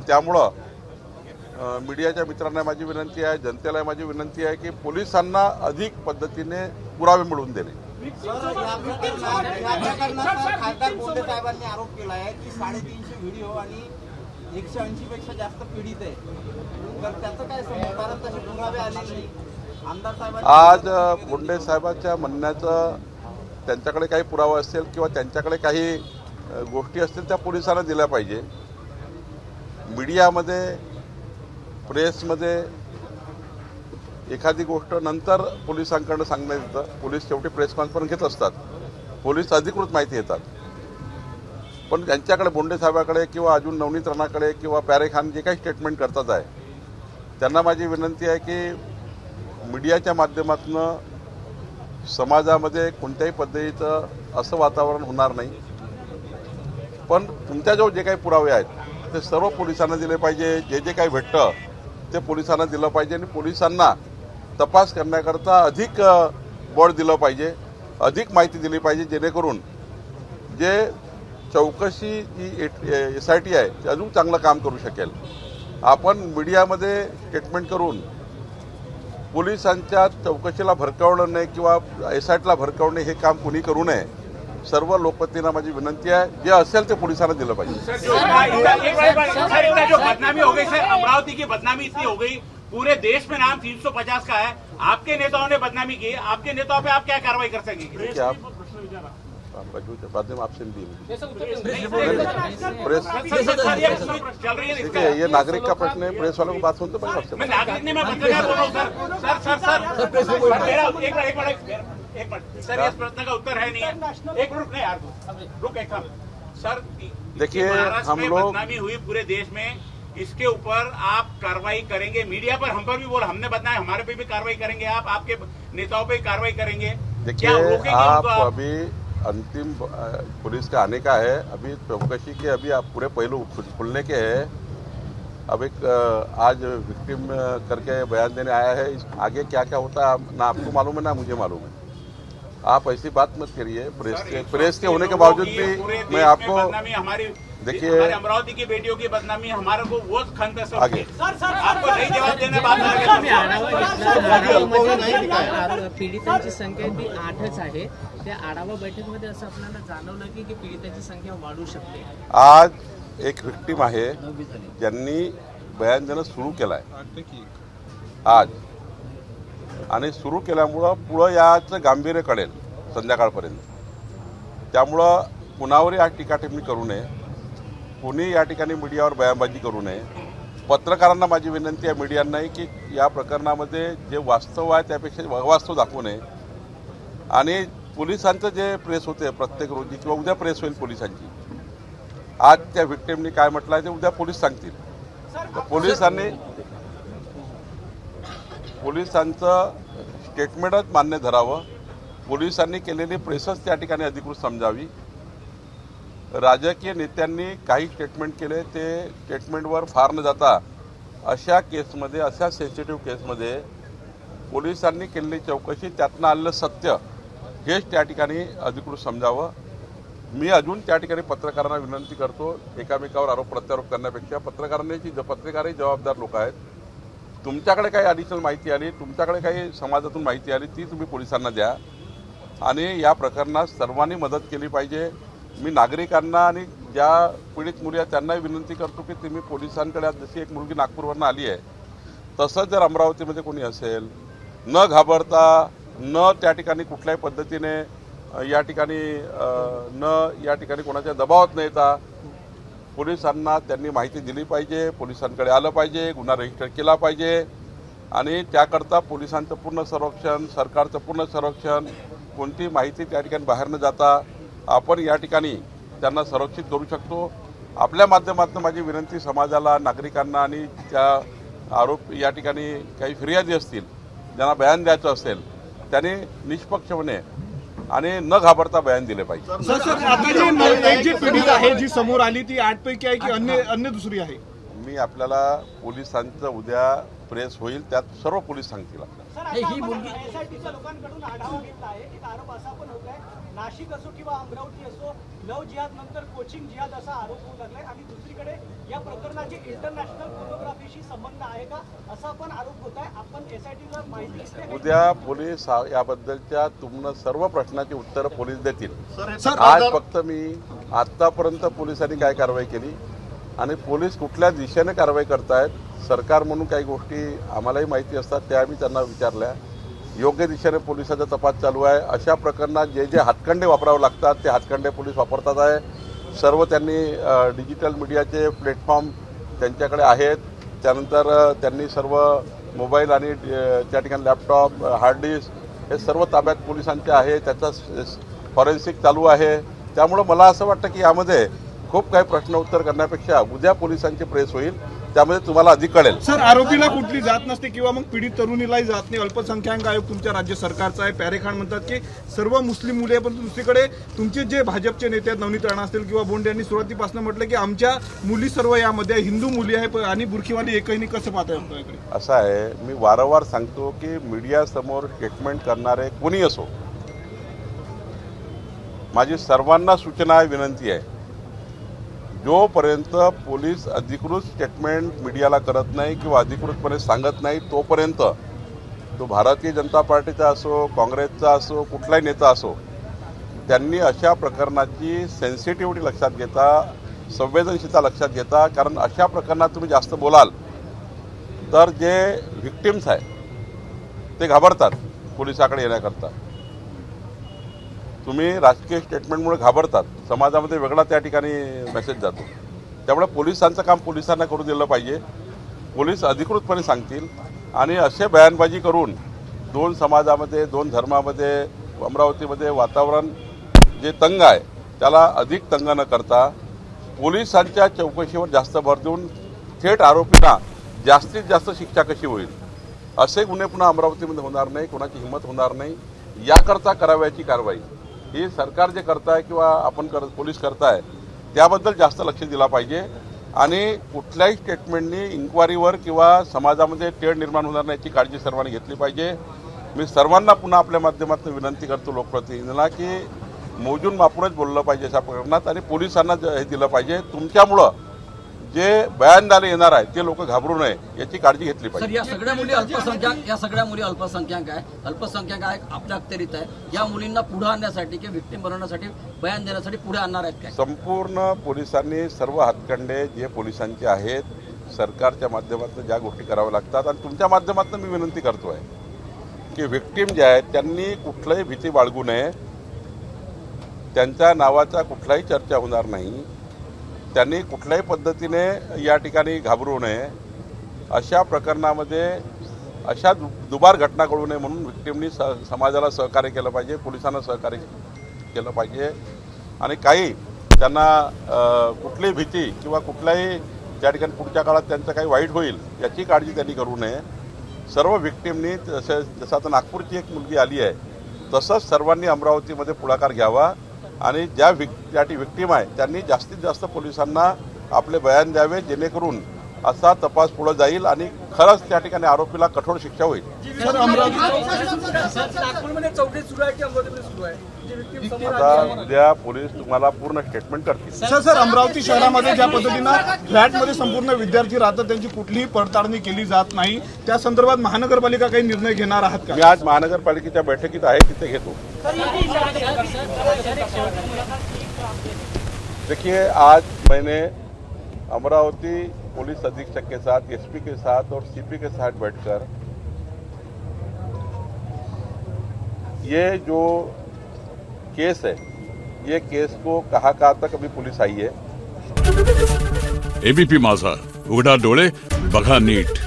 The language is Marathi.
त्यामुळं मीडियाच्या मित्रांना माझी विनंती आहे, जनतेला माझी विनंती आहे की पोलिसांना अधिक पद्धतीने पुरावे मिळवून देणे। खासदार बोंडे साहेबांनी आरोप केला आहे की 350 व्हिडिओ आणि 180 पेक्षा जास्त पीडित आहे, तर त्याचं काय कारण तसे पुरावे आले नाही आमदार साहेबांनी। आज बोंडे साहेबांच्या म्हणण्याचं त्यांच्याकडे काही पुरावा असेल किंवा त्यांच्याकडे काही गोष्टी असतील त्या पोलिसांना दिल्या पाहिजे। मीडियामध्ये प्रेसमध्ये एखादी गोष्ट नंतर पोलिसांकडून सांगण्यात येतं, पोलीस शेवटी प्रेस कॉन्फरन्स घेत असतात, पोलीस अधिकृत माहिती येतात, पण त्यांच्याकडे बोंडे साहेबाकडे किंवा अजून नवनीत राणाकडे किंवा प्यारे खान जे काही स्टेटमेंट करतात आहे त्यांना माझी विनंती आहे की मीडियाच्या माध्यमातून समाजामध्ये कोणत्याही पद्धतीचं असं वातावरण होणार नाही, पण तुमच्याजवळ जे काही पुरावे आहेत ते सर्व पोलिसांना दिले पाहिजे। जे जे काही भेटतं ते पोलिसांना दिलं पाहिजे आणि पोलिसांना तपास करण्याकरता अधिक बळ दिलं पाहिजे, अधिक माहिती दिली पाहिजे, जेणेकरून जे चौकशी जी SIT आहे ते अजून चांगलं काम करू शकेल। आपण मीडियामध्ये स्टेटमेंट करून पोलिसांच्या चौकशीला भरकवणं नाही किंवा SITला भरकवणे हे काम कुणी करू नये। सर्व लोकप्रतिनिधींना माझी विनंती आहे, जे असेल ते पोलिसांना दिलं पाहिजे। जो बदनामी हो गई सर, अमरावती की बदनामी इतनी हो गई, पूरे देश में नाम 350 का है, आपके नेताओं ने बदनामी की, आपके नेताओं पे आप क्या कार्रवाई कर सकेंगे? बाद में आपसे प्रेस चल रही है देखिए, ये नागरिक का प्रश्न है, प्रेस वालों को बात सुनते मैं आपसे मैं नागरिक नहीं, मैं पत्रकार बोल रहा हूँ सर। एक मिनट सर, इस प्रश्न का उत्तर है नहीं है। एक मिनट नहीं यार, रुक एक सर। देखिए, हम लोग बदनामी हुई पूरे देश में, इसके ऊपर आप कार्रवाई करेंगे? मीडिया पर हम पर भी बोल, हमने बताया, हमारे पे भी कार्रवाई करेंगे आप, आपके नेताओं पे कार्रवाई करेंगे? देखिए, आप अभी अंतिम पुलिस का आने का है, अभी चौकसी के अभी आप पूरे पहलू खुलने के हैं। अब एक आज विक्टिम करके बयान देने आया है, आगे क्या क्या होता है ना आपको मालूम है ना मुझे मालूम है। आप ऐसी बात मत करिए। प्रेस के होने के बावजूद भी मैं आपको देखिए, अमरावती की बेटियों की बदनामी हमारे को वो खंत आगे आपको नहीं जवाब देने पीडितांची संख्या ती 8च आहे। त्या आढावा बैठकीमध्ये असं आपल्याला जाणवलं की पीडितांची संख्या वाढू शकते। आज एक विक्टिम आहे ज्यांनी बयान देणं सुरू केलंय आज, आणि सुरू केल्यामुळं पुढं याचं गांभीर्य कळेल संध्याकाळपर्यंत। त्यामुळं कुणावरही आज टीकाटिप्पणी करू नये, कुणी या ठिकाणी मीडियावर बयानबाजी करू नये। पत्रकारांना माझी विनंती आहे मीडियांनाही की या प्रकरणामध्ये जे वास्तव आहे त्यापेक्षा अवास्तव दाखवू नये, आणि पोलिसांचं जे प्रेस होते प्रत्येक रोजी किंवा उद्या प्रेस होईल पोलिसांची, आज त्या व्हिक्टिमनी काय म्हटलं आहे ते उद्या पोलीस सांगतील। पोलिसांचं स्टेटमेंटच मान्य धरावं, पोलिसांनी केलेली प्रेसच त्या ठिकाणी अधिकृत समजावी। राजकीय नेत्यांनी काही स्टेटमेंट केले ते स्टेटमेंटवर फार न जाता अशा केसमध्ये, अशा सेन्सिटिव्ह केसमध्ये पोलिसांनी केलेली चौकशी, त्यातनं आलेलं सत्य हेच त्या ठिकाणी अधिकृत समजावं। मी अजून त्या ठिकाणी पत्रकारांना विनंती करतो, एकामेकावर आरोप प्रत्यारोप करण्यापेक्षा पत्रकारही जबाबदार लोक आहेत। तुमच्याकडे काही ॲडिशनल माहिती आली, तुमच्याकडे काही समाजातून माहिती आली, ती तुम्ही पोलिसांना द्या, आणि या प्रकरणात सर्वांनी मदत केली पाहिजे। मी नागरिकांना आणि ज्या पीडित मुली आहेत त्यांनाही विनंती करतो की तुम्ही पोलिसांकडे, आज जशी एक मुलगी नागपूरवरून आली आहे तसंच जर अमरावतीमध्ये कोणी असेल, न घाबरता, न त्या ठिकाणी कुठल्याही पद्धतीने या ठिकाणी कोणाच्या दबावात न येता पोलिसांना त्यांनी माहिती दिली पाहिजे, पोलिसांकडे आलं पाहिजे, गुन्हा रजिस्टर केला पाहिजे, आणि त्याकरता पोलिसांचं पूर्ण संरक्षण, सरकारचं पूर्ण संरक्षण, कोणती माहिती त्या ठिकाणी बाहेर न जाता आपण या ठिकाणी त्यांना संरक्षित करू शकतो। आपल्या माध्यमातून माझी विनंती समाजाला, नागरिकांना, आणि त्या आरोप या ठिकाणी काही फिर्यादी असतील ज्यांना बयान द्यायचं असेल त्यांनी निष्पक्षपणे आणि न घाबरता बयान दिले पाहिजे। आता जी पीडित आहे जी समोर आली ती 8 पैकी आहे की अन्य दुसरी आहे? मी आपल्याला पोलिसांचं उद्या प्रेस होईल त्यात सर्व पोलीस सांगतील आपल्याला। ही मुलगी SITच्या लोकांकडून आढावा घेतला आहे, एक आरोप असा पण होत आहे, नाशिक असो किंवा अमरावती असो, लव जिहाद नंतर कोचिंग जिहाद असा आरोप होऊ लागलाय आणि दुसरीकडे या प्रकरणाचे इंटरनॅशनल फोटोग्राफीशी संबंध आहे का असा पण आरोप होत आहे. आपण एसआयटीला माहिती दिली आहे. उद्या पोलीस याबद्दलच्या तुमनं सर्व प्रश्नाची उत्तरं पोलीस देतील. सर आज फक्त मी आतापर्यंत पोलिसांनी काय कारवाई केली आणि पोलीस कुठल्या दिशेने कारवाई करतायत सरकार म्हणून काही गोष्टी आम्हालाही माहिती असतात त्या आम्ही त्यांना विचारल्या. योग्य दिशेने पोलिसाचा तपास चालू आहे. अशा प्रकरणात जे जे हातखंडे वापरावे लागतात ते हातखंडे पोलीस वापरतात आहे. सर्व त्यांनी डिजिटल मीडियाचे प्लॅटफॉर्म त्यांच्याकडे आहेत. त्यानंतर त्यांनी सर्व मोबाईल आणि त्या ठिकाणी लॅपटॉप हार्ड डिस्क हे सर्व ताब्यात पोलिसांचे आहे. त्याचा फॉरेन्सिक चालू आहे. त्यामुळं मला असं वाटतं की यामध्ये खूप काही प्रश्न उत्तर करण्यापेक्षा उद्या पोलिसांची प्रेस होईल त्यामध्ये तुम्हाला अधिक कळेल. सर आरोपीला कुठली जात नसते किंवा मग पीडित तरुणीलाही जात नाही. अल्पसंख्याक आयोग तुमच्या राज्य सरकारचा आहे. प्यारेखान म्हणतात की सर्व मुस्लिम मुले आहे, पण दुसरीकडे तुमचे जे भाजपचे नेते आहेत नवनीत राणा असतील किंवा बोंडे यांनी सुरुवातीपासून म्हटलं की आमच्या मुली सर्व यामध्ये हिंदू मुली आहे आणि बुरखीवाली एकही नाही. कसं पाहताय आपल्याकडे? असं आहे, मी वारंवार सांगतो की मीडियासमोर स्टेटमेंट करणारे कोणी असो, माझी सर्वांना सूचना आहे, विनंती आहे, जोपर्यंत पोलीस अधिकृत स्टेटमेंट मीडियाला करत नाही किंवा अधिकृतपणे सांगत नाही तोपर्यंत तो भारतीय जनता पार्टीचा असो, काँग्रेसचा असो, कुठलाही नेता असो, त्यांनी अशा प्रकरणाची सेन्सिटिव्हिटी लक्षात घेता, संवेदनशीलता लक्षात घेता. कारण अशा प्रकरणात तुम्ही जास्त बोलाल तर जे व्हिक्टिम्स आहे ते घाबरतात पोलिसाकडे येण्याकरता. तुम्ही राजकीय स्टेटमेंटमुळे घाबरतात, समाजामध्ये वेगळा त्या ठिकाणी मेसेज जातो. त्यामुळे पोलिसांचं काम पोलिसांना करू दिलं पाहिजे. पोलीस अधिकृतपणे सांगतील आणि असे बयानबाजी करून दोन समाजामध्ये, दोन धर्मामध्ये, अमरावतीमध्ये वातावरण जे तंग आहे त्याला अधिक तंग न करता पोलिसांच्या चौकशीवर जास्त भर देऊन थेट आरोपींना जास्तीत जास्त शिक्षा कशी होईल असे गुन्हे पुन्हा अमरावतीमध्ये होणार नाही, कोणाची हिंमत होणार नाही. याकरता करावयाची कारवाई ही सरकार जे करताय किंवा आपण पोलीस करताय त्याबद्दल जास्त लक्ष दिला पाहिजे. आणि कुठल्याही स्टेटमेंटनी इन्क्वायरीवर किंवा समाजामध्ये तेढ निर्माण होणार नाही याची काळजी सर्वांनी घेतली पाहिजे. मी सर्वांना पुन्हा आपल्या माध्यमातून विनंती करतो लोकप्रतिनिधींना की मोजून मापूनच बोललं पाहिजे अशा प्रकरणात आणि पोलिसांना हे दिलं पाहिजे. तुमच्यामुळं जे बयानदार येणार आहे ते लोक घाबरू नये याची काळजी घेतली पाहिजे. सर या सगळ्या मुली अल्पसंख्याक आहे, आपल्या अखत्यारीत आहे. या मुलींना पुढे आणण्यासाठी किंवा व्हिक्टीम बनवण्यासाठी बयान देण्यासाठी पुढे आणणार आहेत काय? संपूर्ण पोलिसांनी सर्व हातखंडे जे पोलिसांचे आहेत सरकारच्या माध्यमातून ज्या गोष्टी कराव्या लागतात आणि तुमच्या माध्यमातून मी विनंती करतो आहे की व्हिक्टीम जे आहेत त्यांनी कुठलाही भीती बाळगू नये. त्यांच्या नावाचा कुठलाही चर्चा होणार नाही. त्यांनी कुठल्याही पद्धतीने या ठिकाणी घाबरू नये. अशा प्रकरणामध्ये अशा दुबार घटना घडू नये म्हणून व्हिक्टीमनी समाजाला सहकार्य केलं पाहिजे, पोलिसांना सहकार्य केलं पाहिजे. आणि काही त्यांना कुठलीही भीती किंवा कुठल्याही त्या ठिकाणी पुढच्या काळात त्यांचं काही वाईट होईल याची काळजी त्यांनी करू नये. सर्व व्हिक्टीमनी जसं आता नागपूरची एक मुलगी आली आहे तसंच सर्वांनी अमरावतीमध्ये पुढाकार घ्यावा आणि ज्या व्हिक्टीम आहे त्यांनी जास्तीत जास्त पोलिसांना आपले बयान द्यावे जेणेकरून असा तपास पुढे जाईल आणि खरंच त्या ठिकाणी आरोपीला कठोर शिक्षा होईल. आता उद्या पोलीस तुम्हाला पूर्ण स्टेटमेंट करतील. सर अमरावती शहरामध्ये ज्या पद्धतीनं फ्लॅटमध्ये संपूर्ण विद्यार्थी राहतात त्यांची कुठलीही पडताळणी केली जात नाही, त्या संदर्भात महानगरपालिका काही निर्णय घेणार आहात का? मी आज महानगरपालिकेच्या बैठकीत आहे, तिथे घेतो. देखिए आज मैंने अमरावती पुलिस अधीक्षक के साथ, एसपी के साथ और सीपी के साथ बैठकर ये जो केस है ये केस को कहाँ तक अभी पुलिस आई है. एबीपी माझा, उघडा डोळे बघा नीट.